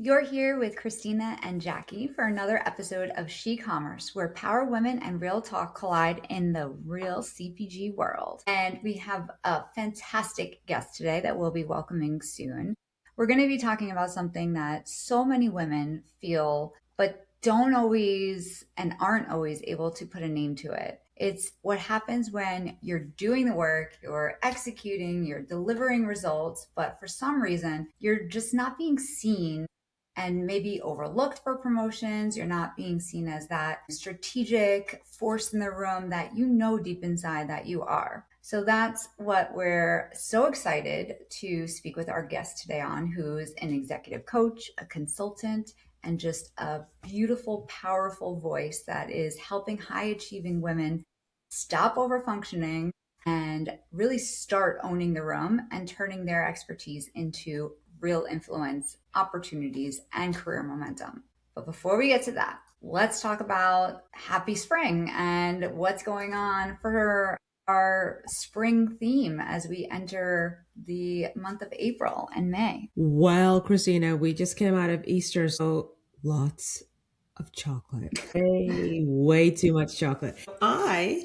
You're here with Cristina and Jacqui for another episode of SHeCOMMERCE, where power women and real talk collide in the real CPG world. And we have a fantastic guest today that we'll be welcoming soon. We're going to be talking about something that so many women feel, but don't always and aren't always able to put a name to it. It's what happens when you're doing the work, you're executing, you're delivering results, but for some reason, you're just not being seen and maybe overlooked for promotions. You're not being seen as that strategic force in the room that you know deep inside that you are. So that's what we're so excited to speak with our guest today on, who's an executive coach, a consultant, and just a beautiful, powerful voice that is helping high achieving women stop overfunctioning and really start owning the room and turning their expertise into real influence, opportunities, and career momentum. But before we get to that, let's talk about happy spring and what's going on for our spring theme as we enter the month of April and May. Well, Christina, we just came out of Easter, so lots of chocolate. Way too much chocolate. I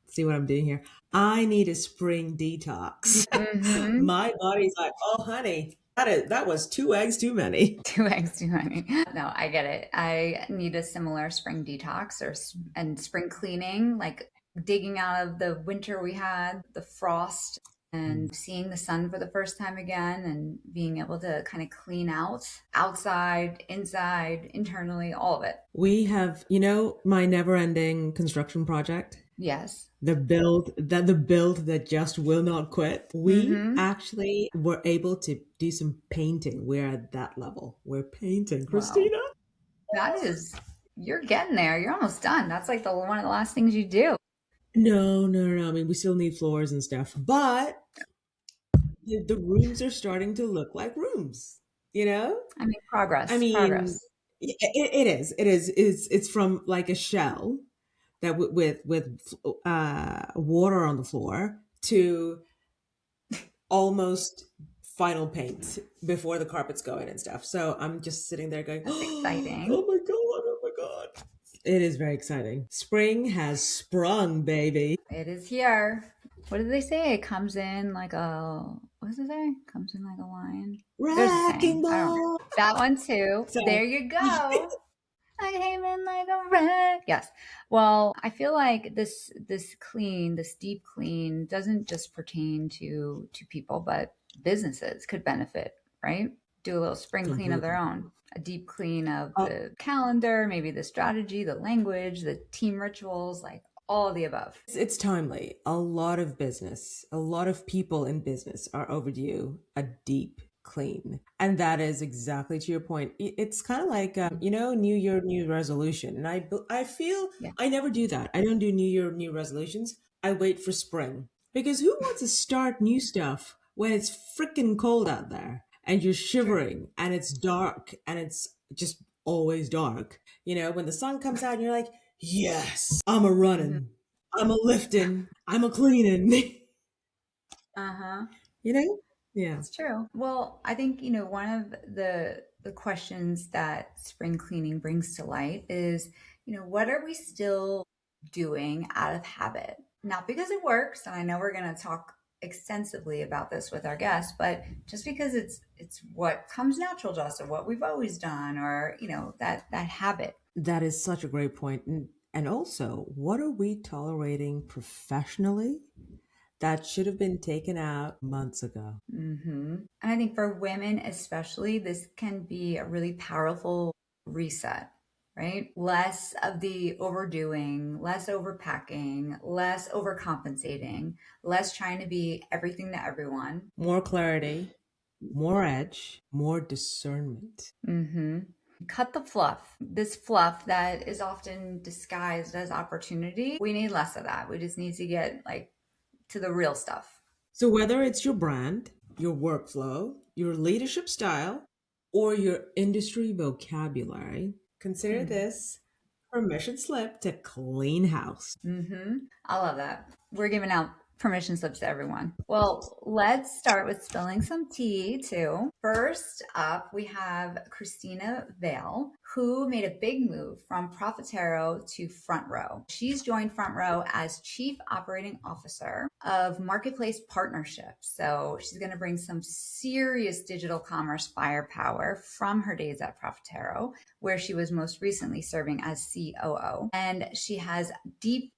see what I'm doing here. I need a spring detox. Mm-hmm. My body's like, oh, honey, that was 2 eggs too many. 2 eggs too many. No, I get it. I need a similar spring detox and spring cleaning, like digging out of the winter we had, the frost, and seeing the sun for the first time again and being able to kind of clean out outside, inside, internally, all of it. We have, my never-ending construction project. Yes. The build that just will not quit. We actually were able to do some painting. We're at that level. We're painting, Christina. Wow. You're getting there. You're almost done. That's like one of the last things you do. No. I mean, we still need floors and stuff, but the rooms are starting to look like rooms, I mean, progress. Progress. It is. It's from like a shell that with water on the floor to almost final paint before the carpets go in and stuff. So I'm just sitting there going, that's exciting. Oh my God. It is very exciting. Spring has sprung, baby. It is here. What did they say? It comes in like what does it say? Comes in like a lion. Wrecking ball. That one too. So, there you go. I came in like a wreck. Yes. Well, I feel like this deep clean doesn't just pertain to people, but businesses could benefit, right? Do a little spring clean of their own. A deep clean of the calendar, maybe the strategy, the language, the team rituals, like all of the above. It's timely. A lot of people in business are overdue a deep clean. And that is exactly to your point. It's kind of like, New Year, New Resolution. And I feel I never do that. I don't do New Year, New Resolutions. I wait for spring, because who wants to start new stuff when it's freaking cold out there and you're shivering and it's dark and it's just always dark? When the sun comes out and you're like, yes, I'm a running, I'm a lifting, I'm a cleaning. Yeah, it's true. Well, I think, one of the questions that spring cleaning brings to light is, what are we still doing out of habit? Not because it works, and I know we're going to talk extensively about this with our guests, but just because it's what comes natural to us, or what we've always done, or, that habit. That is such a great point. And also, what are we tolerating professionally that should have been taken out months ago? And I think for women especially, this can be a really powerful reset, right? Less of the overdoing, less overpacking, less overcompensating, less trying to be everything to everyone. More clarity, more edge, more discernment. Cut the fluff. This fluff that is often disguised as opportunity, we need less of that. We just need to get to the real stuff. So whether it's your brand, your workflow, your leadership style, or your industry vocabulary, consider this permission slip to clean house. I love that. We're giving out Permission slips to everyone. Well, let's start with spilling some tea too. First up, we have Christina Vale, who made a big move from Profitero to Front Row. She's joined Front Row as Chief Operating Officer of Marketplace Partnerships. So she's going to bring some serious digital commerce firepower from her days at Profitero, where she was most recently serving as COO. And she has deep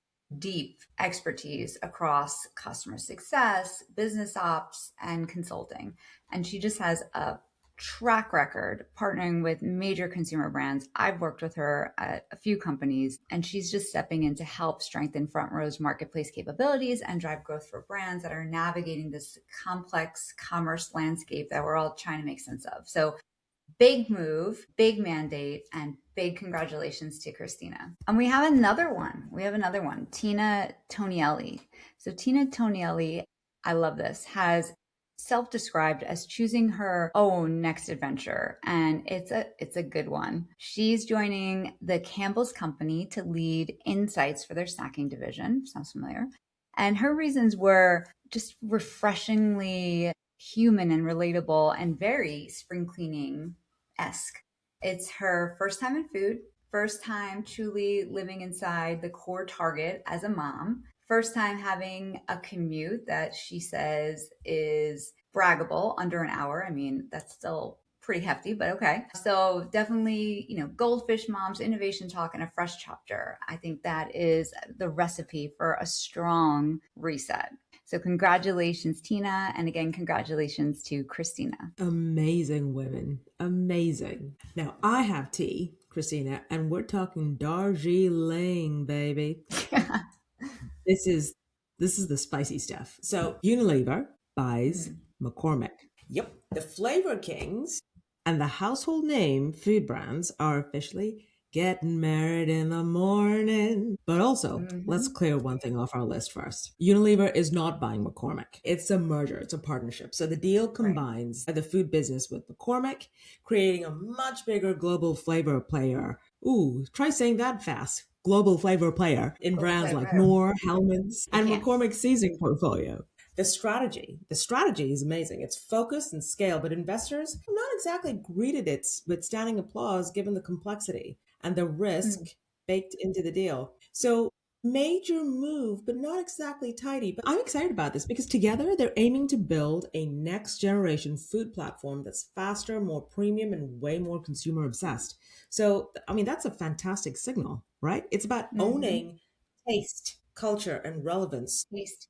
expertise across customer success, business ops, and consulting. And she just has a track record partnering with major consumer brands. I've worked with her at a few companies, and she's just stepping in to help strengthen Front Row's marketplace capabilities and drive growth for brands that are navigating this complex commerce landscape that we're all trying to make sense of. So big move, big mandate, and big congratulations to Cristina. And we have another one. Tina Tonielli. So Tina Tonielli, I love this, has self-described as choosing her own next adventure, and it's a good one. She's joining the Campbell's Company to lead insights for their snacking division. Sounds familiar. And her reasons were just refreshingly human and relatable and very spring cleaning esque. It's her first time in food, first time truly living inside the core Target as a mom, first time having a commute that she says is braggable, under an hour. I mean, that's still pretty hefty, but okay. So definitely, Goldfish Moms, innovation talk, and a fresh chapter. I think that is the recipe for a strong reset. So congratulations, Tina. And again, congratulations to Christina. Amazing women. Amazing. Now, I have tea, Christina, and we're talking Darjeeling, baby. This is the spicy stuff. So Unilever buys McCormick. Yep. The Flavor Kings and the household name food brands are officially getting married in the morning. But also, let's clear one thing off our list first. Unilever is not buying McCormick. It's a merger, it's a partnership. So the deal combines the food business with McCormick, creating a much bigger global flavor player. Ooh, try saying that fast. Global flavor player in brands like Knorr, Hellmann's, and McCormick's seasoning portfolio. The strategy is amazing. It's focused and scale, but investors have not exactly greeted it with standing applause given the complexity and the risk baked into the deal. So major move, but not exactly tidy. But I'm excited about this because together they're aiming to build a next generation food platform that's faster, more premium, and way more consumer obsessed. So, I mean, that's a fantastic signal, right? It's about owning taste, culture, and relevance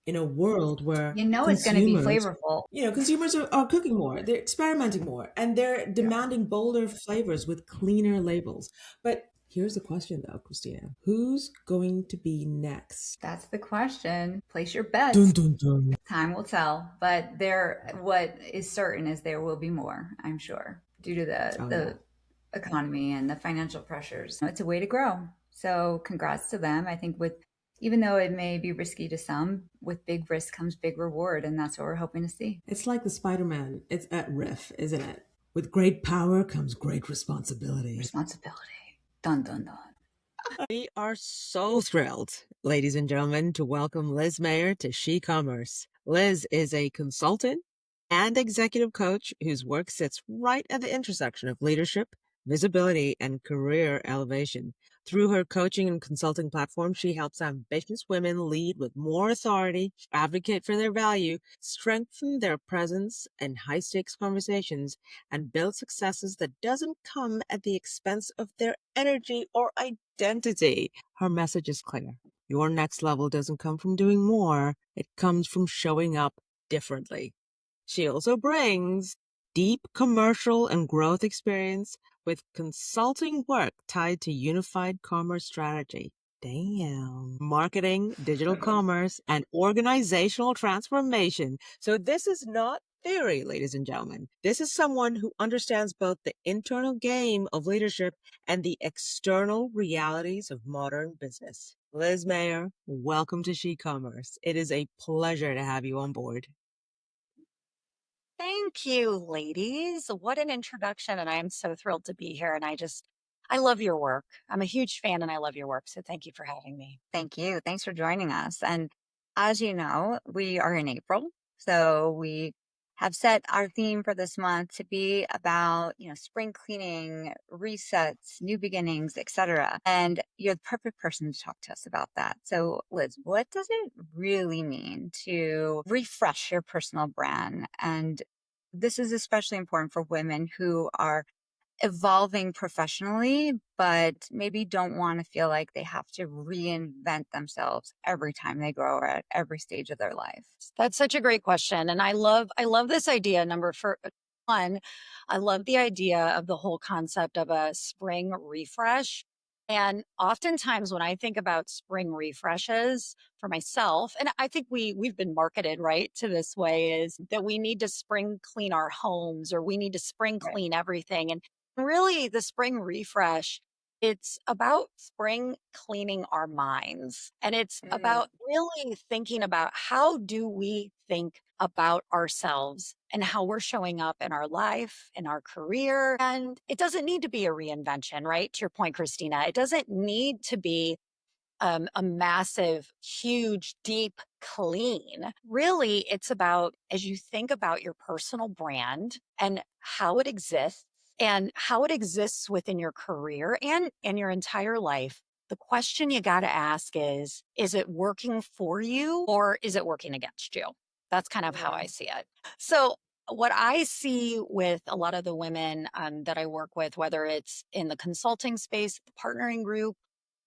in a world where it's going to be flavorful. Consumers are cooking more, they're experimenting more, and they're demanding bolder flavors with cleaner labels. But here's the question though, Christina. Who's going to be next? That's the question. Place your bets. Dun, dun, dun. Time will tell. But what is certain is there will be more, I'm sure, due to the economy and the financial pressures. It's a way to grow. So congrats to them. I think even though it may be risky to some, with big risk comes big reward. And that's what we're hoping to see. It's like the Spider-Man. It's at riff, isn't it? With great power comes great responsibility. Dun, dun, dun. We are so thrilled, ladies and gentlemen, to welcome Liz Mayer to SheCOMMERCE. Liz is a consultant and executive coach whose work sits right at the intersection of leadership, visibility, and career elevation. Through her coaching and consulting platform, she helps ambitious women lead with more authority, advocate for their value, strengthen their presence in high-stakes conversations, and build successes that doesn't come at the expense of their energy or identity. Her message is clear. Your next level doesn't come from doing more. It comes from showing up differently. She also brings deep commercial and growth experience with consulting work tied to unified commerce strategy. Damn. Marketing, digital commerce, and organizational transformation. So this is not theory, ladies and gentlemen. This is someone who understands both the internal game of leadership and the external realities of modern business. Liz Mayer, welcome to SheCOMMERCE. It is a pleasure to have you on board. Thank you, ladies. What an introduction. And I am so thrilled to be here. And I love your work. I'm a huge fan and I love your work. So thank you for having me. Thank you. Thanks for joining us. And as you know, we are in April. So we have set our theme for this month to be about, spring cleaning, resets, new beginnings, etc. And you're the perfect person to talk to us about that. So, Liz, what does it really mean to refresh your personal brand? And this is especially important for women who are evolving professionally, but maybe don't want to feel like they have to reinvent themselves every time they grow or at every stage of their life. That's such a great question. And I love this idea. Number for one, I love the idea of the whole concept of a spring refresh. And oftentimes when I think about spring refreshes for myself, and I think we've been marketed right to this way is that we need to spring clean our homes or we need to spring Right. clean everything. And really the spring refresh, it's about spring cleaning our minds. And it's Mm, about really thinking about how do we think about ourselves and how we're showing up in our life, in our career. And it doesn't need to be a reinvention, right? To your point, Christina, it doesn't need to be a massive, huge, deep clean. Really, it's about as you think about your personal brand and how it exists and how it exists within your career and your entire life. The question you got to ask is it working for you or is it working against you? That's kind of how I yeah. see it. So, what I see with a lot of the women that I work with, whether it's in the consulting space, the partnering group,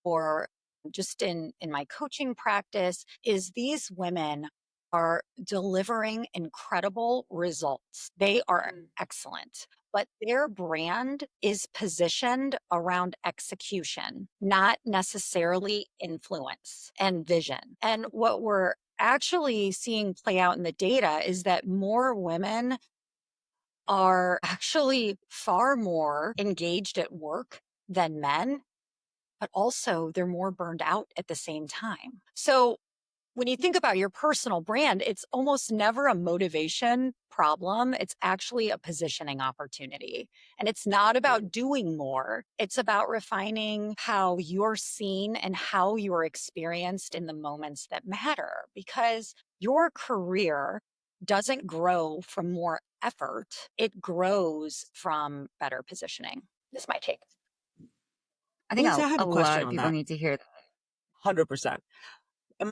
or just in my coaching practice is these women are delivering incredible results. They are Mm, excellent, but their brand is positioned around execution, not necessarily influence and vision. And what we're actually seeing play out in the data is that more women are actually far more engaged at work than men, but also they're more burned out at the same time. So when you think about your personal brand, it's almost never a motivation problem. It's actually a positioning opportunity. And it's not mm, about doing more, it's about refining how you're seen and how you're experienced in the moments that matter because your career doesn't grow from more effort, it grows from better positioning. This is my take. I think Liz, I have a a lot question of on people that. need to hear that. 100%.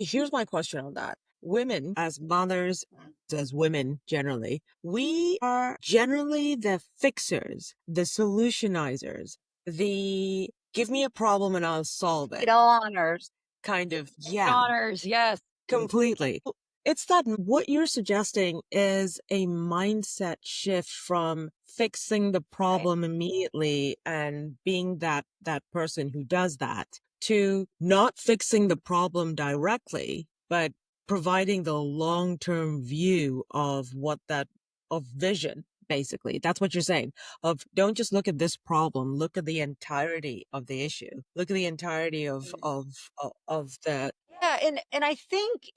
Here's my question on that. Women, as mothers, as women generally, we are generally the fixers, the solutionizers, the give me a problem and I'll solve It it all honors. kind of, It yeah. honors, yes. Completely. It's that what you're suggesting is a mindset shift from fixing the Right. problem immediately and being that person who does that to not fixing the problem directly, but providing the long-term view of what that of vision, basically. That's what you're saying. Of don't just look at this problem, look at the entirety of the issue. Look at the entirety of the Yeah, and I think,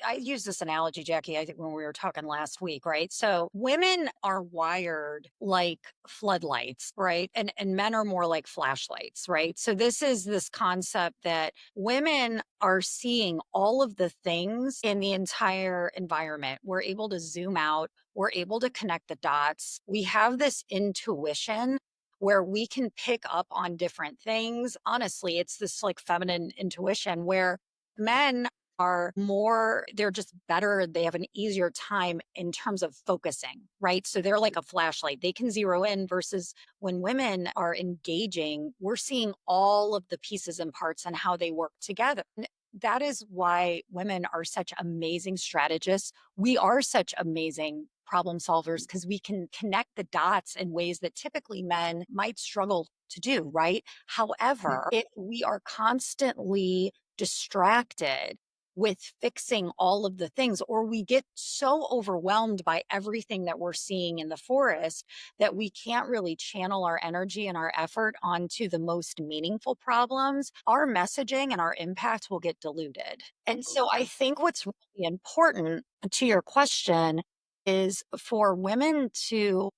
I use this analogy, Jackie, I think when we were talking last week, right? So women are wired like floodlights, right? And men are more like flashlights, right? So this is this concept that women are seeing all of the things in the entire environment. We're able to zoom out, we're able to connect the dots. We have this intuition where we can pick up on different things. Honestly, it's this like feminine intuition where men are more, they're just better. They have an easier time in terms of focusing, right? So they're like a flashlight. They can zero in versus when women are engaging, we're seeing all of the pieces and parts and how they work together. And that is why women are such amazing strategists. We are such amazing problem solvers because we can connect the dots in ways that typically men might struggle to do, right? However, if we are constantly distracted with fixing all of the things, or we get so overwhelmed by everything that we're seeing in the forest that we can't really channel our energy and our effort onto the most meaningful problems, our messaging and our impact will get diluted. And so I think what's really important to your question is for women to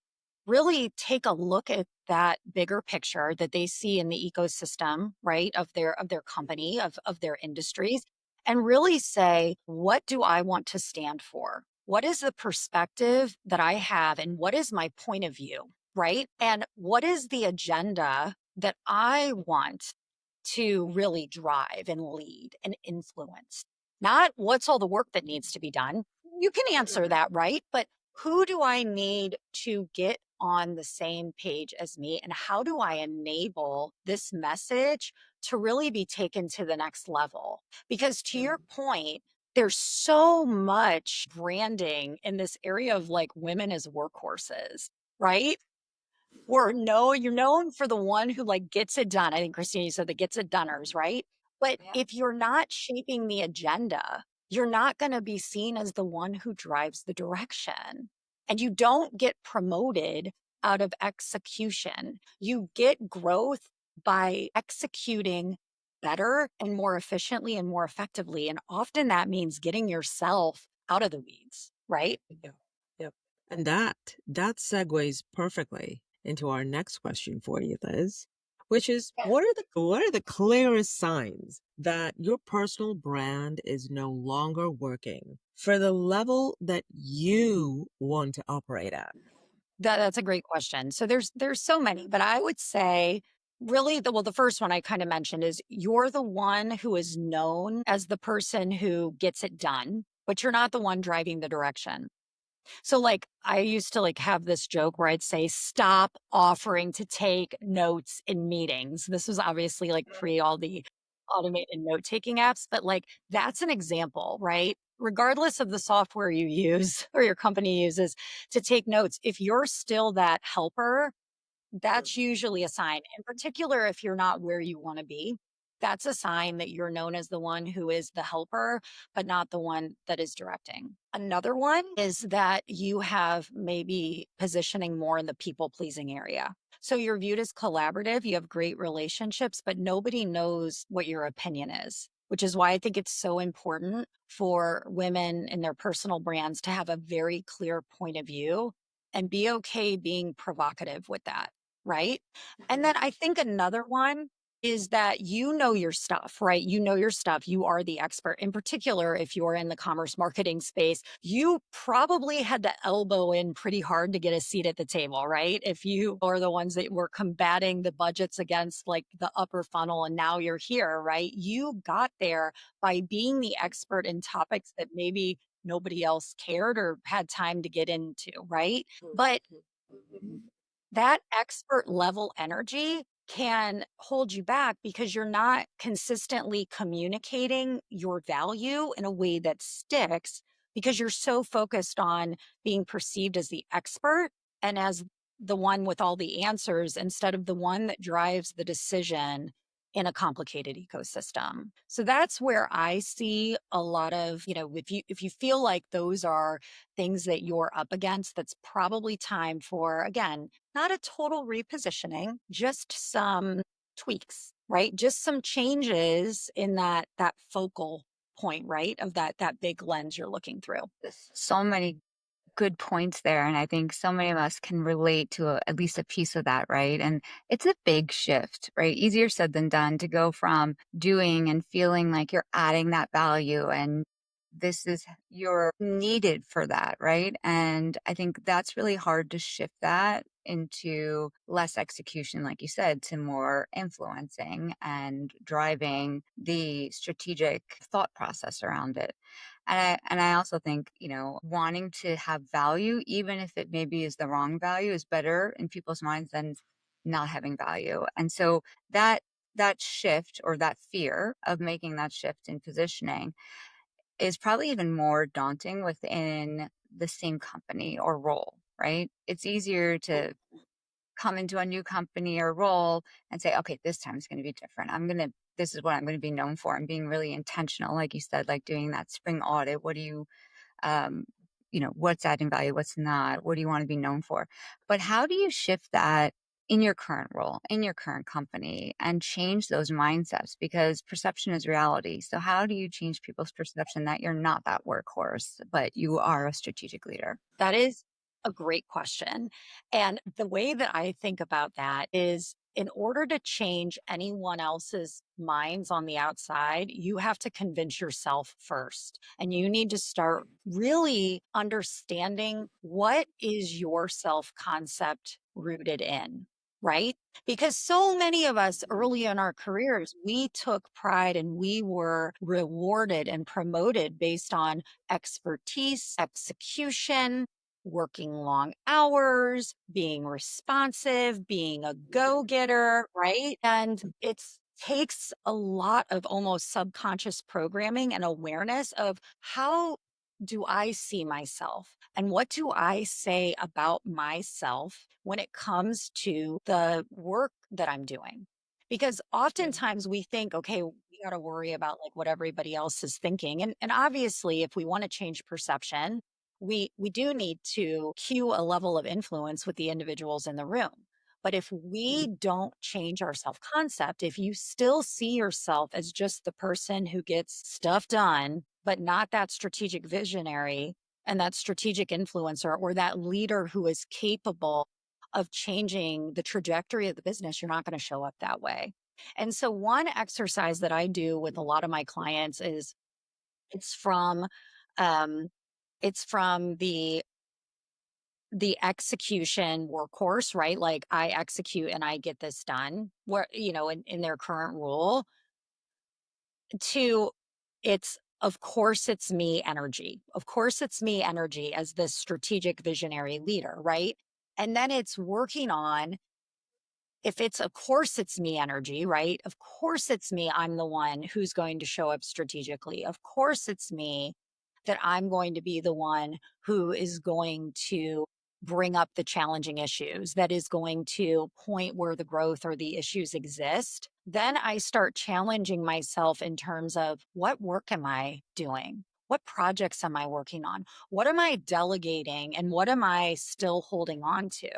really take a look at that bigger picture that they see in the ecosystem, right, of their company, of their industries, and really say, what do I want to stand for? What is the perspective that I have? And what is my point of view? Right. And what is the agenda that I want to really drive and lead and influence? Not what's all the work that needs to be done. You can answer that, right? But who do I need to get on the same page as me? And how do I enable this message to really be taken to the next level? Because to your point, there's so much branding in this area of like women as workhorses, right? You're known for the one who like gets it done. I think Christina, you said the gets it doneers, right? But Yeah. if you're not shaping the agenda, you're not going to be seen as the one who drives the direction. And you don't get promoted out of execution. You get growth by executing better and more efficiently and more effectively. And often that means getting yourself out of the weeds, right? Yep. Yep. And that segues perfectly into our next question for you, Liz, which is what are the clearest signs that your personal brand is no longer working for the level that you want to operate at? That's a great question. So there's so many, but I would say really the first one I kind of mentioned is you're the one who is known as the person who gets it done, but you're not the one driving the direction. So like I used to like have this joke where I'd say, stop offering to take notes in meetings. This was obviously like pre all the automated note taking apps, but like that's an example, right? Regardless of the software you use or your company uses to take notes, if you're still that helper, that's usually a sign. In particular, if you're not where you want to be, that's a sign that you're known as the one who is the helper, but not the one that is directing. Another one is that you have maybe positioning more in the people pleasing area. So you're viewed as collaborative, you have great relationships, but nobody knows what your opinion is, which is why I think it's so important for women in their personal brands to have a very clear point of view and be okay being provocative with that. Right. And then I think another one is that you know your stuff, right? You know your stuff. You are the expert. In particular, if you're in the commerce marketing space, you probably had to elbow in pretty hard to get a seat at the table, right? If you are the ones that were combating the budgets against like the upper funnel and now you're here, right? You got there by being the expert in topics that maybe nobody else cared or had time to get into, right? But that expert level energy can hold you back because you're not consistently communicating your value in a way that sticks because you're so focused on being perceived as the expert and as the one with all the answers instead of the one that drives the decision in a complicated ecosystem. So that's where I see a lot of, if you feel like those are things that you're up against, that's probably time for, again, not a total repositioning, just some tweaks, right? Just some changes in that focal point, right? Of that big lens you're looking through. So many good points there. And I think so many of us can relate to at least a piece of that, right? And it's a big shift, right? Easier said than done to go from doing and feeling like you're adding that value and you're needed for that, right? And I think that's really hard to shift that into less execution, like you said, to more influencing and driving the strategic thought process around it. And I also think, wanting to have value, even if it maybe is the wrong value, is better in people's minds than not having value. And so that shift or that fear of making that shift in positioning is probably even more daunting within the same company or role, right? It's easier to come into a new company or role and say, okay, this time it's going to be different. This is what I'm going to be known for. I'm being really intentional, like you said, like doing that spring audit. What do you, um, what's adding value? What's not? What do you want to be known for? But how do you shift that in your current role, in your current company, and change those mindsets? Because perception is reality. So how do you change people's perception that you're not that workhorse, but you are a strategic leader? That is a great question. And the way that I think about that is in order to change anyone else's minds on the outside, you have to convince yourself first. And you need to start really understanding what is your self concept rooted in, right? Because so many of us early in our careers, we took pride and we were rewarded and promoted based on expertise, execution, working long hours, being responsive, being a go-getter, right? And it takes a lot of almost subconscious programming and awareness of how do I see myself and what do I say about myself when it comes to the work that I'm doing? Because oftentimes we think, okay, we got to worry about like what everybody else is thinking. And obviously, if we want to change perception, we do need to cue a level of influence with the individuals in the room. But if we don't change our self concept, if you still see yourself as just the person who gets stuff done, but not that strategic visionary and that strategic influencer or that leader who is capable of changing the trajectory of the business, you're not going to show up that way. And so, one exercise that I do with a lot of my clients is it's from um, it's from the execution workhorse, right? Like I execute and I get this done, where, in their current role, to it's, of course, it's me energy. Of course, it's me energy as this strategic visionary leader, right? And then it's working on, if it's, of course, it's me energy, right? Of course, it's me. I'm the one who's going to show up strategically. Of course, it's me that I'm going to be the one who is going to bring up the challenging issues, that is going to point where the growth or the issues exist. Then I start challenging myself in terms of what work am I doing? What projects am I working on? What am I delegating and what am I still holding on to?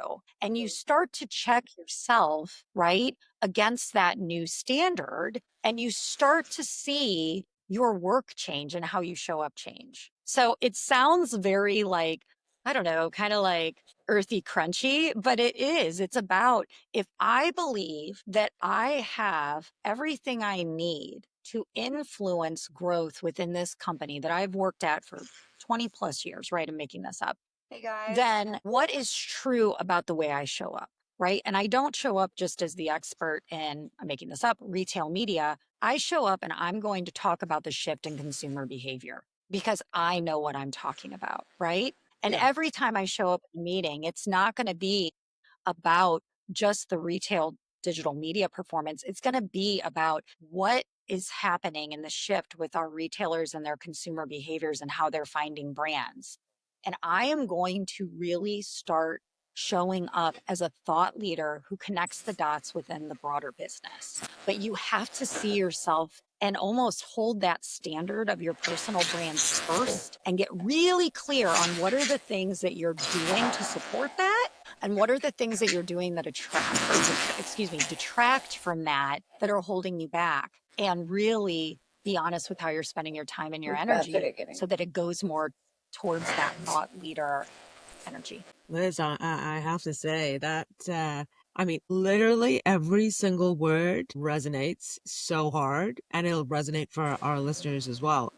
And you start to check yourself, right, against that new standard, and you start to see your work change and how you show up change. So it sounds very like, I don't know, kind of like earthy crunchy, but it is. It's about, if I believe that I have everything I need to influence growth within this company that I've worked at for 20 plus years, right? I'm making this up. Hey guys. Then what is true about the way I show up, right? And I don't show up just as the expert in, I'm making this up, retail media. I show up and I'm going to talk about the shift in consumer behavior because I know what I'm talking about, right? And Yeah. every time I show up in a meeting, it's not going to be about just the retail digital media performance. It's going to be about what is happening in the shift with our retailers and their consumer behaviors and how they're finding brands. And I am going to really start showing up as a thought leader who connects the dots within the broader business. But you have to see yourself and almost hold that standard of your personal brands first and get really clear on what are the things that you're doing to support that and what are the things that you're doing that detract from that are holding you back, and really be honest with how you're spending your time and your energy so that it goes more towards that thought leader energy. Liz, I have to say that, I mean, literally every single word resonates so hard, and it'll resonate for our listeners as well.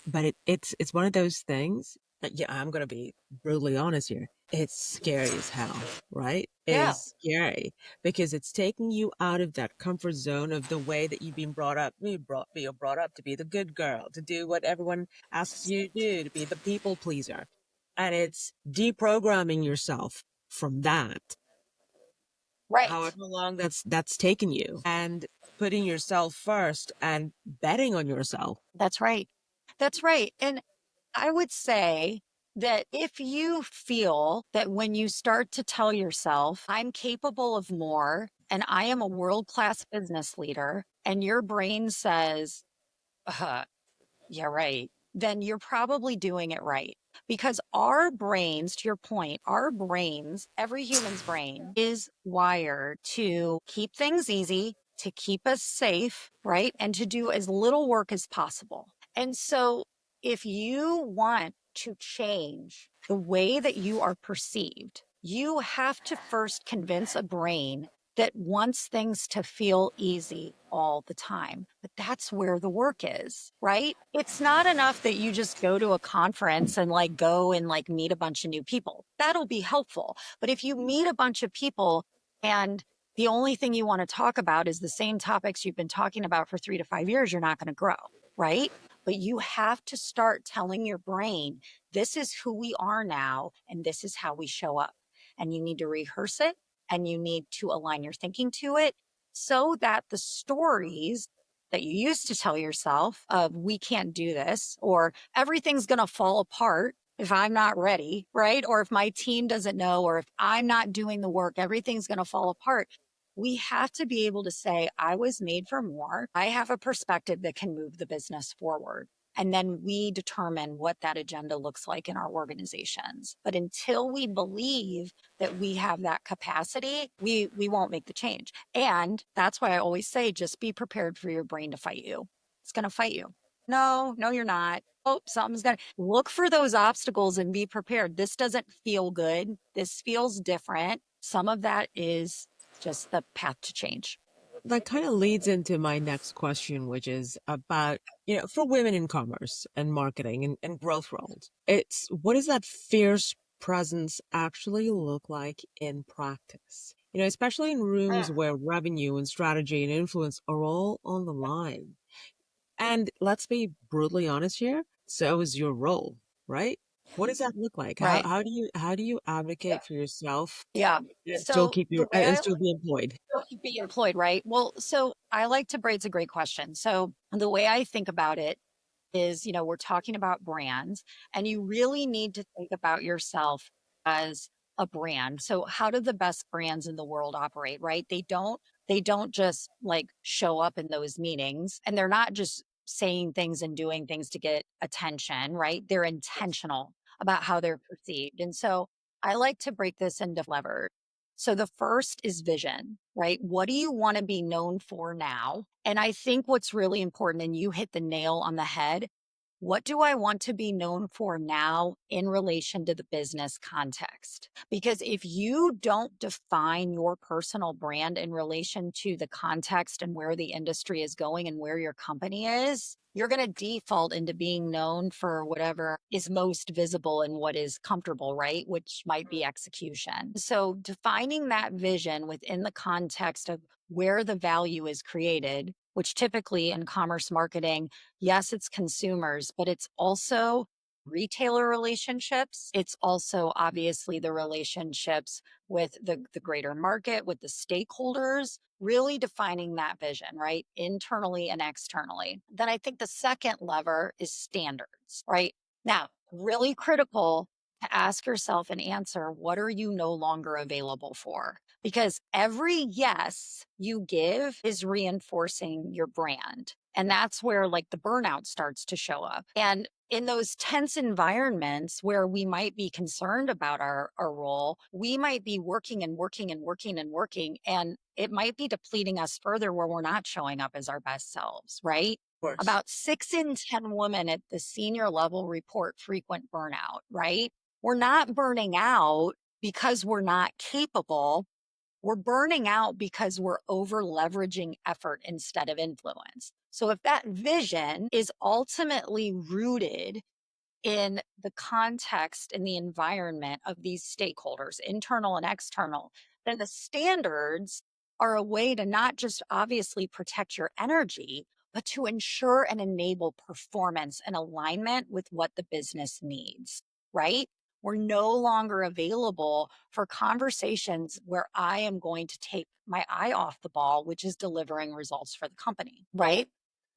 But it's one of those things that, yeah, I'm going to be brutally honest here. It's scary as hell, right? It Yeah. is scary because it's taking you out of that comfort zone of the way that you've been brought up. You're brought up to be the good girl, to do what everyone asks you to do, to be the people pleaser. And it's deprogramming yourself from that, Right. however long that's taken you, and putting yourself first and betting on yourself. That's right. That's right. And I would say that if you feel that when you start to tell yourself, I'm capable of more and I am a world-class business leader, and your brain says, yeah, right, then you're probably doing it right. Because our brains, to your point, our brains, every human's brain is wired to keep things easy, to keep us safe, right? And to do as little work as possible. And so if you want to change the way that you are perceived, you have to first convince a brain that wants things to feel easy all the time. But that's where the work is, right? It's not enough that you just go to a conference and like go and like meet a bunch of new people. That'll be helpful. But if you meet a bunch of people and the only thing you want to talk about is the same topics you've been talking about for 3 to 5 years, you're not going to grow, right? But you have to start telling your brain, this is who we are now, and this is how we show up. And you need to rehearse it and you need to align your thinking to it so that the stories that you used to tell yourself of we can't do this or everything's going to fall apart if I'm not ready, right? Or if my team doesn't know, or if I'm not doing the work, everything's going to fall apart. We have to be able to say, I was made for more. I have a perspective that can move the business forward. And then we determine what that agenda looks like in our organizations. But until we believe that we have that capacity, we won't make the change. And that's why I always say, just be prepared for your brain to fight you. It's going to fight you. No, you're not. Oh, something's going to look for those obstacles and be prepared. This doesn't feel good. This feels different. Some of that is just the path to change. That kind of leads into my next question, which is about, for women in commerce and marketing and growth roles. It's what does that fierce presence actually look like in practice? Especially in rooms where revenue and strategy and influence are all on the line. And let's be brutally honest here. So is your role, right? What does that look like? How Right. how do you advocate for yourself Yeah. and still So keep the your way and I still be employed? be employed, right? Well, so I like to braid. It's a great question. So the way I think about it is, we're talking about brands and you really need to think about yourself as a brand. So how do the best brands in the world operate, right? They don't just like show up in those meetings and they're not just saying things and doing things to get attention, right? They're intentional about how they're perceived. And so I like to break this into levers. So the first is vision, right? What do you want to be known for now? And I think what's really important, and you hit the nail on the head, what do I want to be known for now in relation to the business context? Because if you don't define your personal brand in relation to the context and where the industry is going and where your company is, you're going to default into being known for whatever is most visible and what is comfortable, right? Which might be execution. So defining that vision within the context of where the value is created, which typically in commerce marketing, yes, it's consumers, but it's also retailer relationships. It's also obviously the relationships with the greater market, with the stakeholders, really defining that vision, right? Internally and externally. Then I think the second lever is standards, right? Now, really critical to ask yourself and answer, what are you no longer available for? Because every yes you give is reinforcing your brand. And that's where like the burnout starts to show up. And in those tense environments where we might be concerned about our role, we might be working and working and working and working. And it might be depleting us further where we're not showing up as our best selves, right? Of course. About 6 in 10 women at the senior level report frequent burnout, right? We're not burning out because we're not capable. We're burning out because we're over leveraging effort instead of influence. So if that vision is ultimately rooted in the context and the environment of these stakeholders, internal and external, then the standards are a way to not just obviously protect your energy, but to ensure and enable performance and alignment with what the business needs, right? We're no longer available for conversations where I am going to take my eye off the ball, which is delivering results for the company, right? Of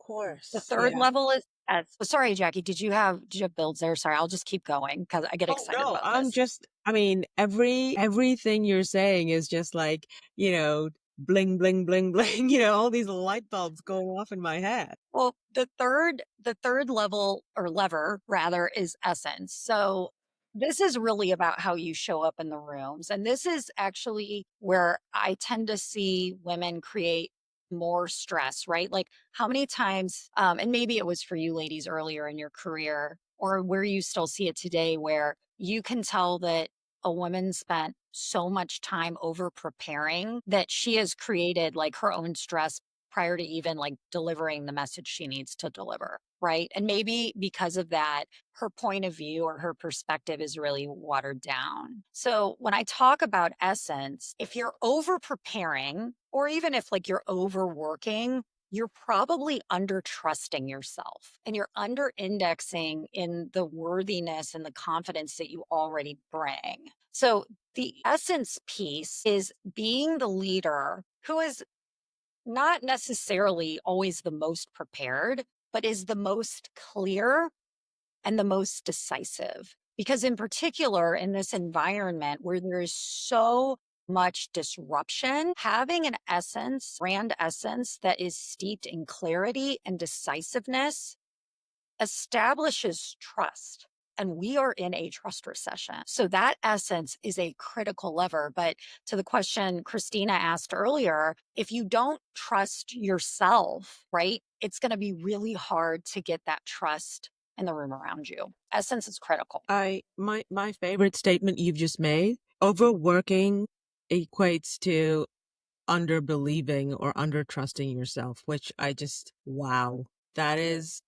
The course. third Yeah. level is as sorry, Jacqui, did you have builds there? Sorry, I'll just keep going because I get Oh excited no, about this. I mean, everything you're saying is just like, bling, bling, bling, bling, all these light bulbs going off in my head. Well, the third level or lever rather is essence. So this is really about how you show up in the rooms. And this is actually where I tend to see women create more stress, right? Like how many times, and maybe it was for you ladies earlier in your career or where you still see it today, where you can tell that a woman spent so much time over preparing that she has created like her own stress prior to even like delivering the message she needs to deliver. Right. And maybe because of that, her point of view or her perspective is really watered down. So when I talk about essence, if you're over preparing, or even if like you're overworking, you're probably under trusting yourself and you're under indexing in the worthiness and the confidence that you already bring. So the essence piece is being the leader who is not necessarily always the most prepared, but is the most clear and the most decisive. Because, in particular, in this environment where there is so much disruption, having an essence, brand essence that is steeped in clarity and decisiveness establishes trust. And we are in a trust recession. So that essence is a critical lever. But to the question Christina asked earlier, if you don't trust yourself, right, it's going to be really hard to get that trust in the room around you. Essence is critical. My favorite statement you've just made, overworking equates to under believing or under trusting yourself, which I just, wow, that is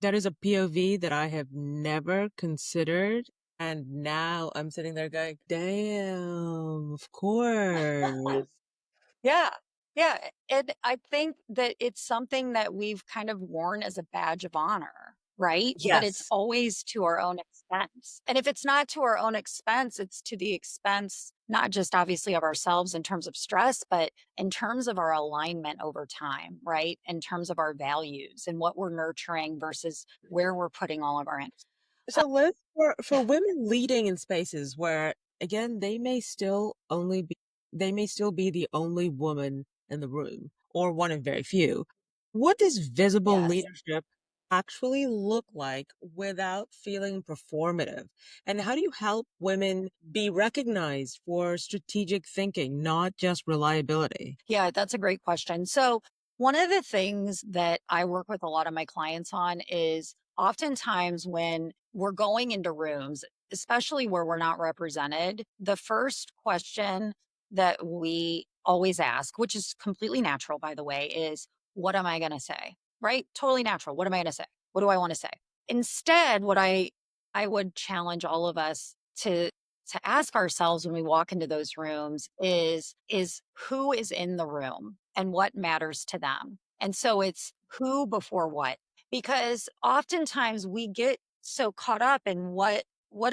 a POV that I have never considered. And now I'm sitting there going, damn, of course. Yeah. Yeah. And I think that it's something that we've kind of worn as a badge of honor, right? But it's Yes. always to our own expense. And if it's not to our own expense, it's to the expense, not just obviously of ourselves in terms of stress, but in terms of our alignment over time, right? In terms of our values and what we're nurturing versus where we're putting all of our energy. So Liz, for women leading in spaces where again they may still be the only woman in the room or one of very few. What does visible Yes. leadership actually look like without feeling performative? And how do you help women be recognized for strategic thinking, not just reliability? Yeah, that's a great question. So, one of the things that I work with a lot of my clients on is oftentimes when we're going into rooms, especially where we're not represented, the first question that we always ask, which is completely natural, by the way, is what am I going to say? Right? Totally natural. What am I going to say? What do I want to say? Instead, what I would challenge all of us to ask ourselves when we walk into those rooms is who is in the room and what matters to them. And so it's who before what, because oftentimes we get so caught up in what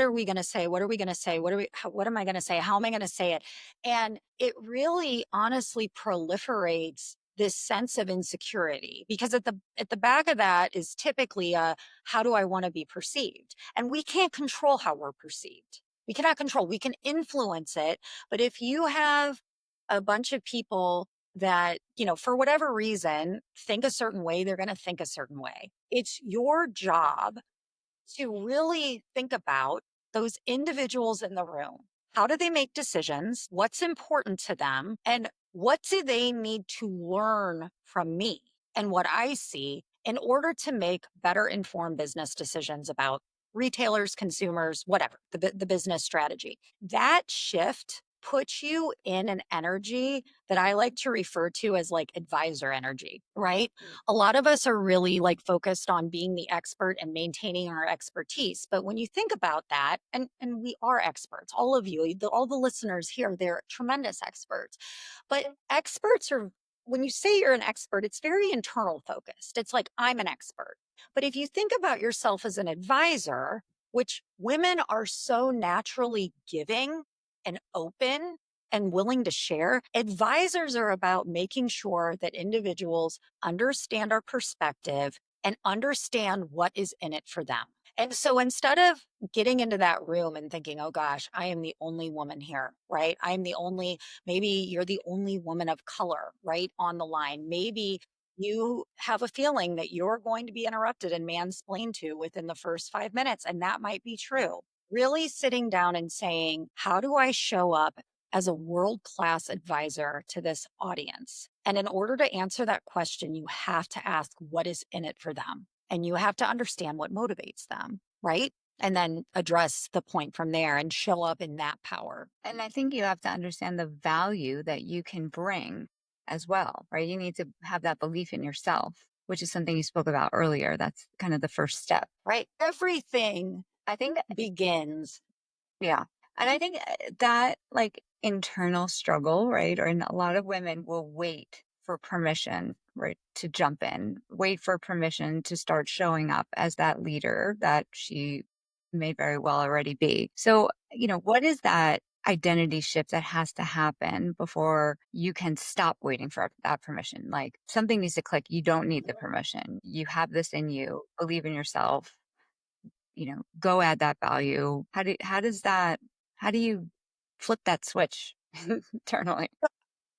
are we going to say, what are we going to say, what am I going to say, how am I going to say it, and it really honestly proliferates this sense of insecurity, because at the back of that is typically a how do I want to be perceived, and we can't control how we're perceived. We cannot control, we can influence it. But if you have a bunch of people that, for whatever reason, think a certain way, they're going to think a certain way. It's your job to really think about those individuals in the room. How do they make decisions? What's important to them? And what do they need to learn from me and what I see in order to make better informed business decisions about retailers, consumers, whatever, the business strategy? That shift puts you in an energy that I like to refer to as like advisor energy, right? A lot of us are really like focused on being the expert and maintaining our expertise. But when you think about that, and we are experts, all of you, all the listeners here, they're tremendous experts. But experts are, when you say you're an expert, it's very internal focused. It's like, I'm an expert. But if you think about yourself as an advisor, which women are so naturally giving and open and willing to share, advisors are about making sure that individuals understand our perspective and understand what is in it for them. And so instead of getting into that room and thinking, oh gosh, I am the only woman here, right? I'm the only, maybe you're the only woman of color, right? On the line. Maybe you have a feeling that you're going to be interrupted and mansplained to within the first 5 minutes. And that might be true. Really sitting down and saying, how do I show up as a world-class advisor to this audience? And in order to answer that question, you have to ask what is in it for them. And you have to understand what motivates them, right? and then address the point from there and show up in that power. And I think you have to understand the value that you can bring as well, right? You need to have that belief in yourself, which is something you spoke about earlier. That's kind of the first step. Right? Everything I think, begins. yeah. And I think that like internal struggle, right? Or and a lot of women will wait for permission, right, to jump in, wait for permission to start showing up as that leader that she may very well already be. So, what is that identity shift that has to happen before you can stop waiting for that permission? Like something needs to click. You don't need the permission. You have this in you. Believe in yourself. Go add that value. How do you flip that switch internally?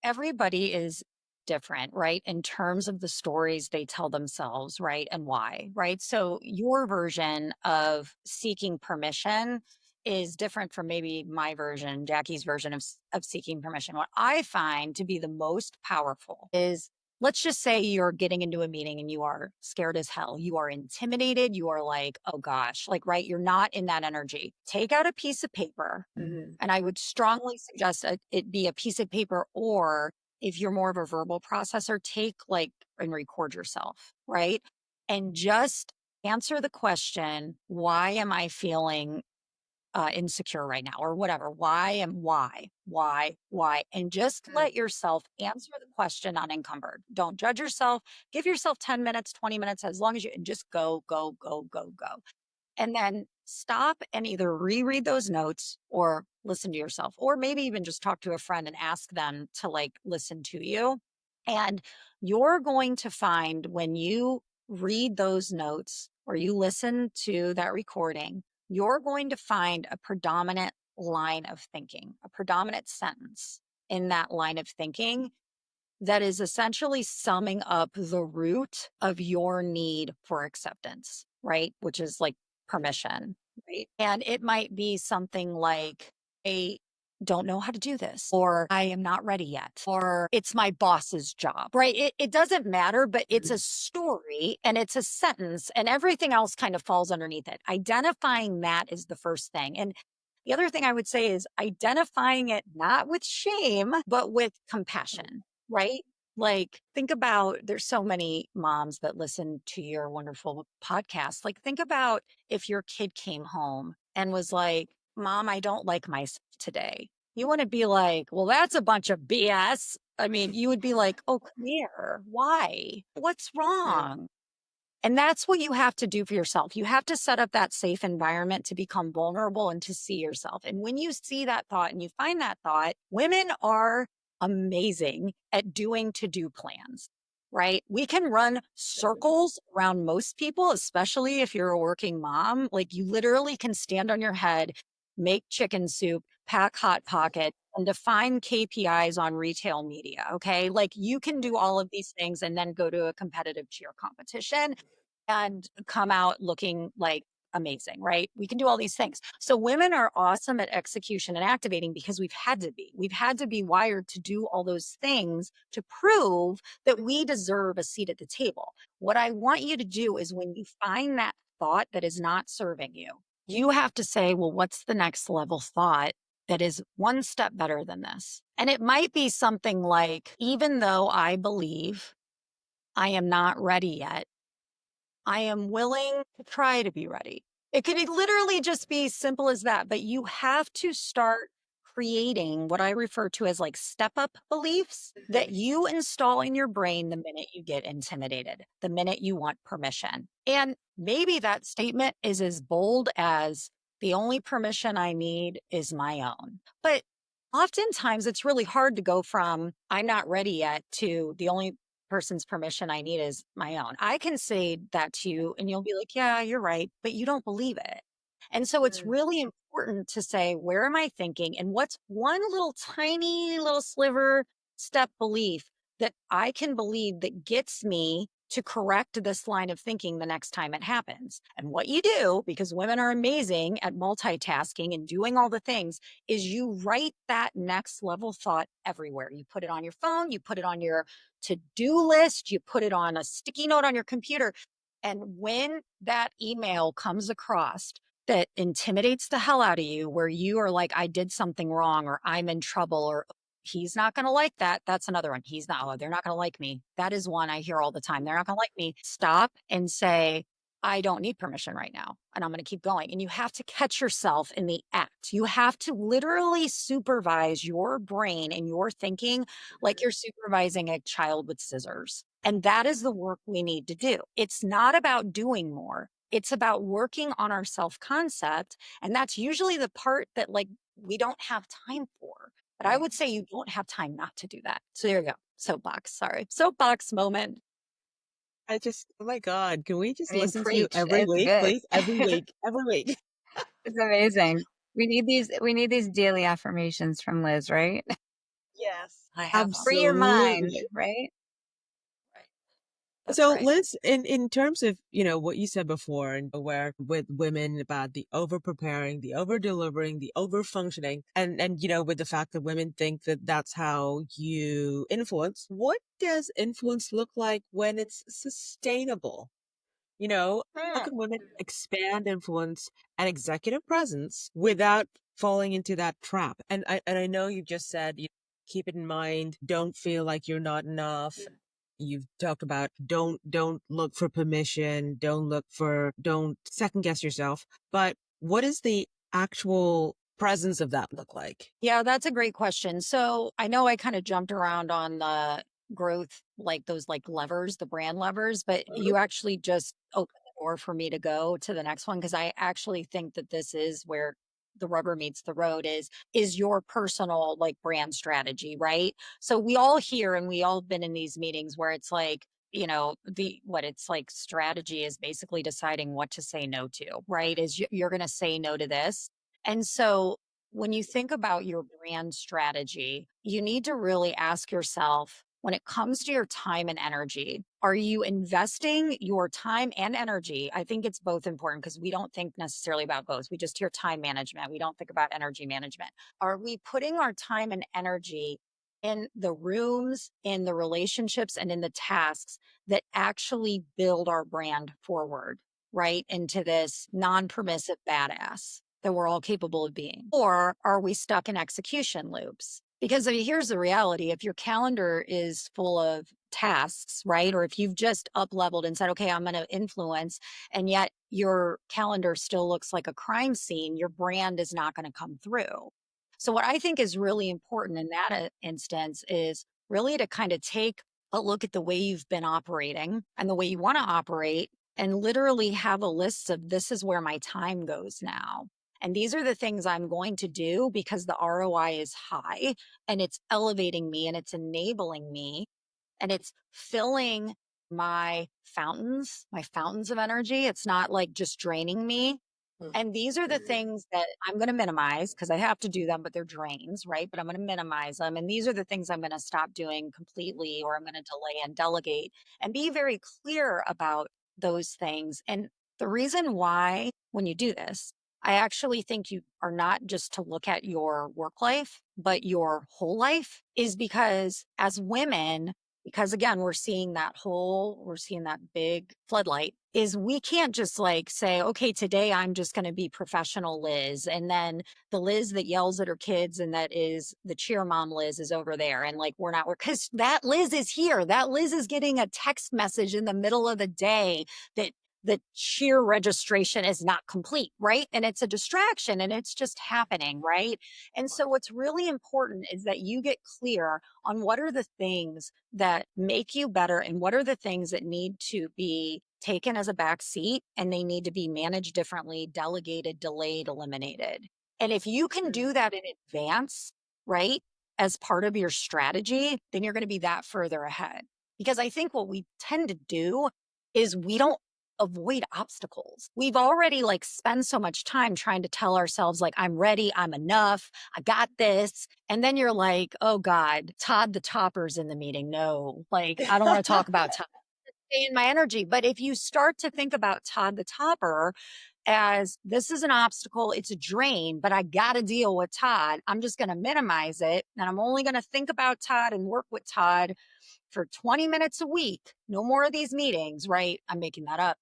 Everybody is different, right? In terms of the stories they tell themselves, right? And why, right? So your version of seeking permission is different from maybe my version, Jackie's version of seeking permission. What I find to be the most powerful is, let's just say you're getting into a meeting and you are scared as hell. You are intimidated. You are like, oh gosh, like, right? You're not in that energy. Take out a piece of paper, and I would strongly suggest it be a piece of paper, or if you're more of a verbal processor, take like and record yourself, right? And just answer the question, why am I feeling insecure right now or whatever? Why? And just let yourself answer the question unencumbered. Don't judge yourself. Give yourself 10 minutes, 20 minutes, as long as you, and just go, go, go, go, go. And then stop and either reread those notes or listen to yourself, or maybe even just talk to a friend and ask them to like listen to you. And you're going to find when you read those notes or you listen to that recording, you're going to find a predominant line of thinking, a predominant sentence in that line of thinking that is essentially summing up the root of your need for acceptance, right? Which is like permission, right? And it might be something like, I don't know how to do this, or I am not ready yet, or it's my boss's job, right? It doesn't matter, but it's a story and it's a sentence, and everything else kind of falls underneath it. Identifying that is the first thing. And the other thing I would say is identifying it not with shame, but with compassion, right? Like, think about, there's so many moms that listen to your wonderful podcast. Like, think about if your kid came home and was like, Mom, I don't like myself today. You want to be like, well, that's a bunch of BS. I mean, you would be like, oh, come here. Why? What's wrong? And that's what you have to do for yourself. You have to set up that safe environment to become vulnerable and to see yourself. And when you see that thought and you find that thought, women are amazing at doing to-do plans, right? We can run circles around most people, especially if you're a working mom. Like, you literally can stand on your head, make chicken soup, pack Hot Pocket, and define KPIs on retail media. Okay. Like, you can do all of these things and then go to a competitive cheer competition and come out looking like amazing, right? We can do all these things. So women are awesome at execution and activating because we've had to be. We've had to be wired to do all those things to prove that we deserve a seat at the table. What I want you to do is, when you find that thought that is not serving you, you have to say, well, what's the next level thought that is one step better than this? And it might be something like, even though I believe I am not ready yet, I am willing to try to be ready. It could literally just be simple as that, but you have to start creating what I refer to as like step up beliefs that you install in your brain the minute you get intimidated, the minute you want permission. And maybe that statement is as bold as, the only permission I need is my own. But oftentimes it's really hard to go from I'm not ready yet to the only person's permission I need is my own. I can say that to you and you'll be like, yeah, you're right, but you don't believe it. And so it's really important to say, where am I thinking? And what's one little tiny little sliver step belief that I can believe that gets me to correct this line of thinking the next time it happens? And what you do, because women are amazing at multitasking and doing all the things, is you write that next level thought everywhere. You put it on your phone, you put it on your to-do list, you put it on a sticky note on your computer. And when that email comes across that intimidates the hell out of you, where you are like, I did something wrong, or I'm in trouble, or he's not going to like that. That's another one. He's not, oh, they're not going to like me. That is one I hear all the time. They're not going to like me. Stop and say, I don't need permission right now. And I'm going to keep going. And you have to catch yourself in the act. You have to literally supervise your brain and your thinking like you're supervising a child with scissors. And that is the work we need to do. It's not about doing more. It's about working on our self concept. And that's usually the part that like we don't have time for. But I would say you don't have time not to do that. So there you go. Soapbox. Sorry. Soapbox moment. I just, oh my God, can we just I mean, listen to you preach. every It's week, good. please? Every week, every week. It's amazing. We need these daily affirmations from Liz, right? Yes. I have them. Free your mind, Absolutely. right? Right. That's So right. Liz, in terms of, what you said before and where with women about the over preparing, the over delivering, the over functioning, and with the fact that women think that that's how you influence, what does influence look like when it's sustainable? How Hmm. can women expand influence and executive presence without falling into that trap? And I know you just said, keep it in mind, don't feel like you're not enough. You've talked about don't look for permission, don't second guess yourself. But what does the actual presence of that look like? Yeah, that's a great question. So I know I kind of jumped around on the growth, like those like levers, the brand levers, but Mhm. you actually just opened the door for me to go to the next one, because I actually think that this is where the rubber meets the road is your personal like brand strategy, right? So we all hear and we all been in these meetings where it's like, the what it's like strategy is basically deciding what to say no to, right? Is you're going to say no to this. And so when you think about your brand strategy, you need to really ask yourself, when it comes to your time and energy, are you investing your time and energy? I think it's both important, because we don't think necessarily about both. We just hear time management. We don't think about energy management. Are we putting our time and energy in the rooms, in the relationships, and in the tasks that actually build our brand forward, right? Into this non permissive badass that we're all capable of being? Or are we stuck in execution loops? Because I mean, here's the reality: if your calendar is full of tasks, right? Or if you've just up leveled and said, okay, I'm going to influence, and yet your calendar still looks like a crime scene, your brand is not going to come through. So, what I think is really important in that instance is really to kind of take a look at the way you've been operating and the way you want to operate, and literally have a list of, this is where my time goes now. And these are the things I'm going to do because the ROI is high, and it's elevating me, and it's enabling me, and it's filling my fountains of energy. It's not like just draining me. And these are the things that I'm going to minimize, because I have to do them, but they're drains, right? But I'm going to minimize them. And these are the things I'm going to stop doing completely, or I'm going to delay and delegate, and be very clear about those things. And the reason why, when you do this, I actually think you are not just to look at your work life, but your whole life, is because as women, because again, we're seeing that big floodlight, is we can't just like say, okay, today I'm just going to be professional Liz. And then the Liz that yells at her kids and that is the cheer mom Liz is over there. And like, because that Liz is here. That Liz is getting a text message in the middle of the day that the cheer registration is not complete, right? And it's a distraction, and it's just happening, right? And so what's really important is that you get clear on what are the things that make you better, and what are the things that need to be taken as a back seat, and they need to be managed differently, delegated, delayed, eliminated. And if you can do that in advance, right, as part of your strategy, then you're going to be that further ahead. Because I think what we tend to do is we don't avoid obstacles. We've already like spent so much time trying to tell ourselves like, I'm ready, I'm enough, I got this. And then you're like, oh God, Todd the Topper's in the meeting. No, like, I don't want to talk about Todd. Stay in my energy. But if you start to think about Todd the Topper as, this is an obstacle, it's a drain, but I got to deal with Todd, I'm just going to minimize it. And I'm only going to think about Todd and work with Todd for 20 minutes a week. No more of these meetings, right? I'm making that up.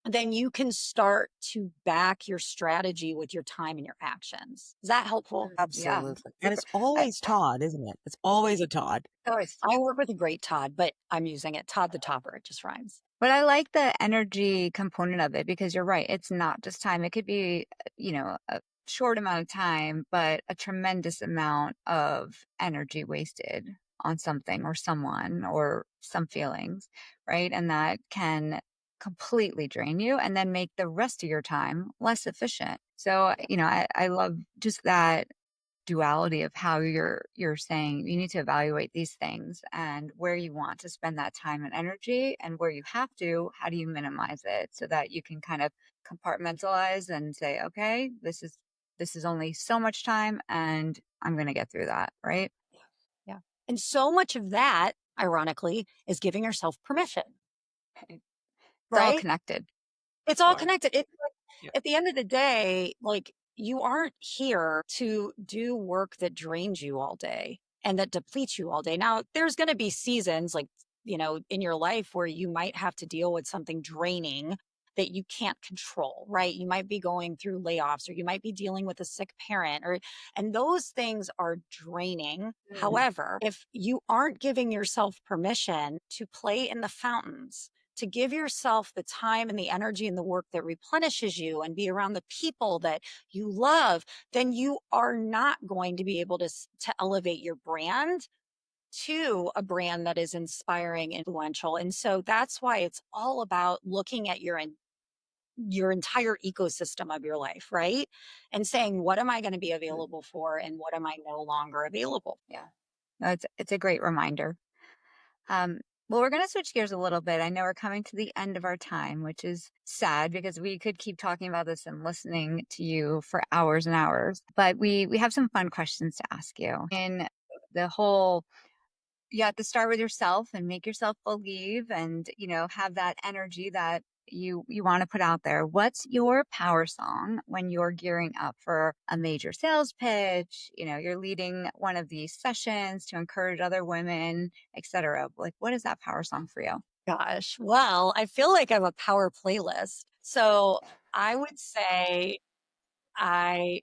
then you can start to back your strategy with your time and your actions. Is that helpful? Yeah. Absolutely. And Super. it's always Todd, isn't it? It's always a Todd. I work with a great Todd, but I'm using it. Todd the Topper. It just rhymes. But I like the energy component of it because you're right. It's not just time. It could be, a short amount of time, but a tremendous amount of energy wasted on something or someone or some feelings, right? And that can completely drain you and then make the rest of your time less efficient. So, I love just that duality of how you're saying you need to evaluate these things and where you want to spend that time and energy, and where you have to, how do you minimize it so that you can kind of compartmentalize and say, okay, this is only so much time and I'm going to get through that, right? Yeah. And so much of that, ironically, is giving yourself permission, It's all right? connected. It's all Sure. connected. It's like, Yeah. at the end of the day, like, you aren't here to do work that drains you all day and that depletes you all day. Now, there's going to be seasons like, in your life where you might have to deal with something draining that you can't control, right? You might be going through layoffs, or you might be dealing with a sick parent, and those things are draining. Mm. However, if you aren't giving yourself permission to play in the fountains, to give yourself the time and the energy and the work that replenishes you and be around the people that you love, then you are not going to be able to elevate your brand to a brand that is inspiring, influential. And so that's why it's all about looking at your entire ecosystem of your life, right? And saying, what am I going to be available for and what am I no longer available? Yeah. No, it's a great reminder. Um, well, we're going to switch gears a little bit. I know we're coming to the end of our time, which is sad because we could keep talking about this and listening to you for hours and hours. But we have some fun questions to ask you. In the whole, you have to start with yourself and make yourself believe, and have that energy that you want to put out there. What's your power song when you're gearing up for a major sales pitch? You're leading one of these sessions to encourage other women, etc. Like, what is that power song for you? Gosh, well, I feel like I have a power playlist. So I would say I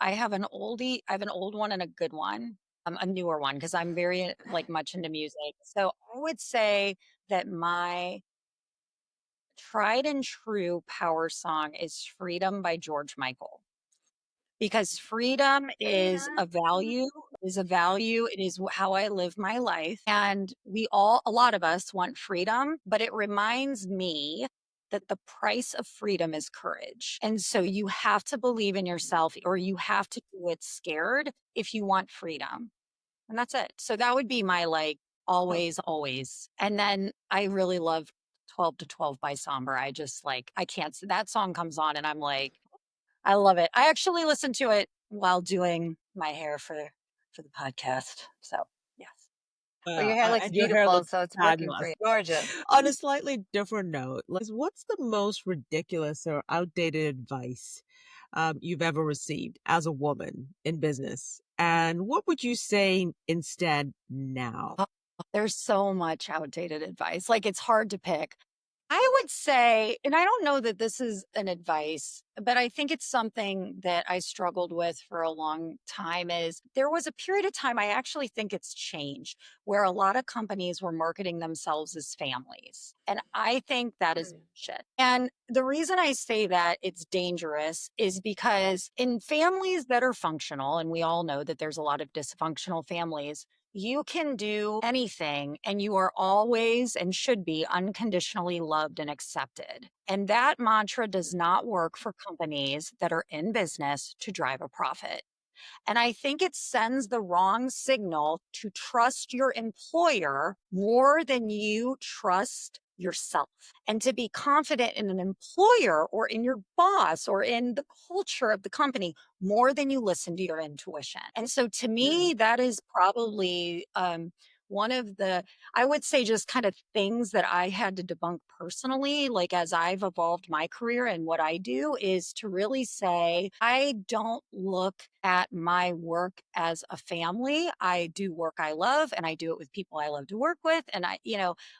I have an oldie, I have an old one and a good one, a newer one, because I'm very like much into music. So I would say that my tried and true power song is Freedom by George Michael. Because freedom is Freedom. a value, it is how I live my life. And a lot of us want freedom, but it reminds me that the price of freedom is courage. And so you have to believe in yourself, or you have to do it scared if you want freedom. And that's it. So that would be my like always, always. And then I really love 12 to 12 by Somber. I just like, I can't, that song comes on and I'm like, I love it. I actually listen to it while doing my hair for the podcast. So, yes. Well, your hair looks And your hair beautiful, looks so it's working for fabulous. you. Gorgeous. On a slightly different note, what's the most ridiculous or outdated advice you've ever received as a woman in business? And what would you say instead now? Oh, there's so much outdated advice. Like, it's hard to pick. I would say, and I don't know that this is an advice, but I think it's something that I struggled with for a long time. Is there was a period of time, I actually think it's changed, where a lot of companies were marketing themselves as families. And I think that is bullshit. And the reason I say that it's dangerous is because in families that are functional, and we all know that there's a lot of dysfunctional families, you can do anything and you are always and should be unconditionally loved and accepted. And that mantra does not work for companies that are in business to drive a profit. And I think it sends the wrong signal to trust your employer more than you trust yourself, and to be confident in an employer or in your boss or in the culture of the company more than you listen to your intuition. And so to me, that is probably one of the, I would say, just kind of things that I had to debunk personally, like as I've evolved my career. And what I do is to really say, I don't look at my work as a family. I do work I love and I do it with people I love to work with. And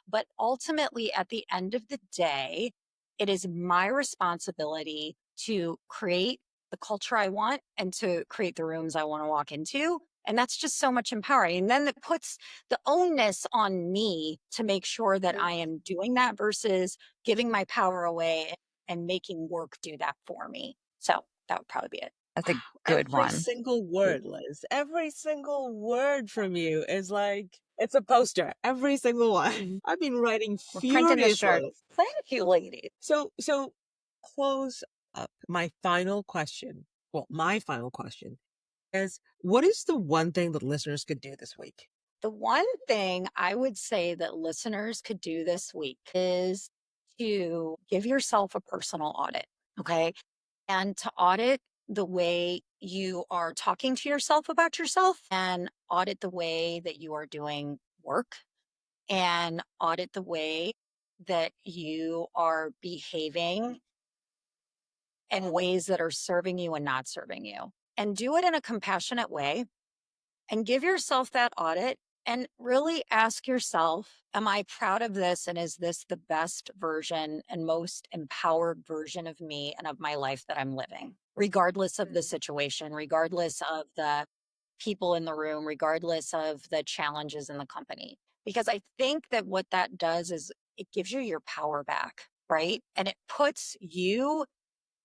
but ultimately at the end of the day, It is my responsibility to create the culture I want and to create the rooms I want to walk into. And that's just so much empowering. And then it puts the onus on me to make sure that I am doing that versus giving my power away and making work do that for me. So that would probably be it. That's a good Every one. single word, Liz. Every single word from you is like, it's a poster. Every single one. I've been writing We're printing the shirt. furiously. Thank you, ladies. So close up. My final question is, what is the one thing that listeners could do this week? The one thing I would say that listeners could do this week is to give yourself a personal audit. Okay. And to audit the way you are talking to yourself about yourself, and audit the way that you are doing work, and audit the way that you are behaving in ways that are serving you and not serving you. And do it in a compassionate way, and give yourself that audit and really ask yourself, am I proud of this? And is this the best version and most empowered version of me and of my life that I'm living, regardless of the situation, regardless of the people in the room, regardless of the challenges in the company? Because I think that what that does is it gives you your power back, right? And it puts you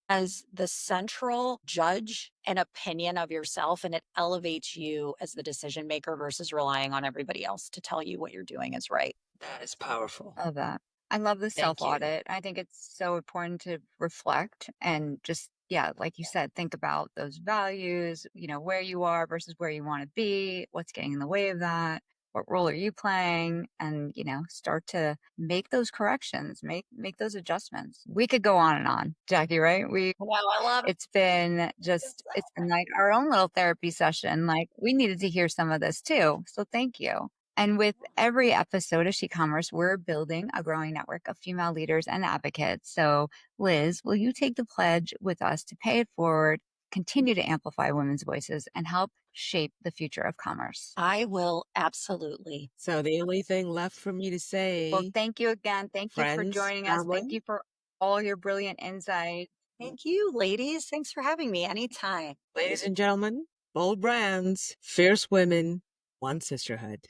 as the central judge and opinion of yourself, and it elevates you as the decision maker versus relying on everybody else to tell you what you're doing is right. That is powerful. Love that. I love the Thank you. self-audit. I think it's so important to reflect and just, yeah, like you said, think about those values, where you are versus where you want to be, what's getting in the way of that, what role are you playing, and, start to make those corrections, make those adjustments. We could go on and on, Jacqui, right? Wow, I love it. It's been like our own little therapy session. Like, we needed to hear some of this too. So thank you. And with every episode of SHeCOMMERCE, we're building a growing network of female leaders and advocates. So, Liz, will you take the pledge with us to pay it forward, continue to amplify women's voices, and help shape the future of commerce? I will absolutely. So the only thing left for me to say, Well, thank you again. Thank you for friends, joining us. family. Thank you for all your brilliant insight. Thank you, ladies. Thanks for having me anytime. Ladies and gentlemen, bold brands, fierce women, one sisterhood.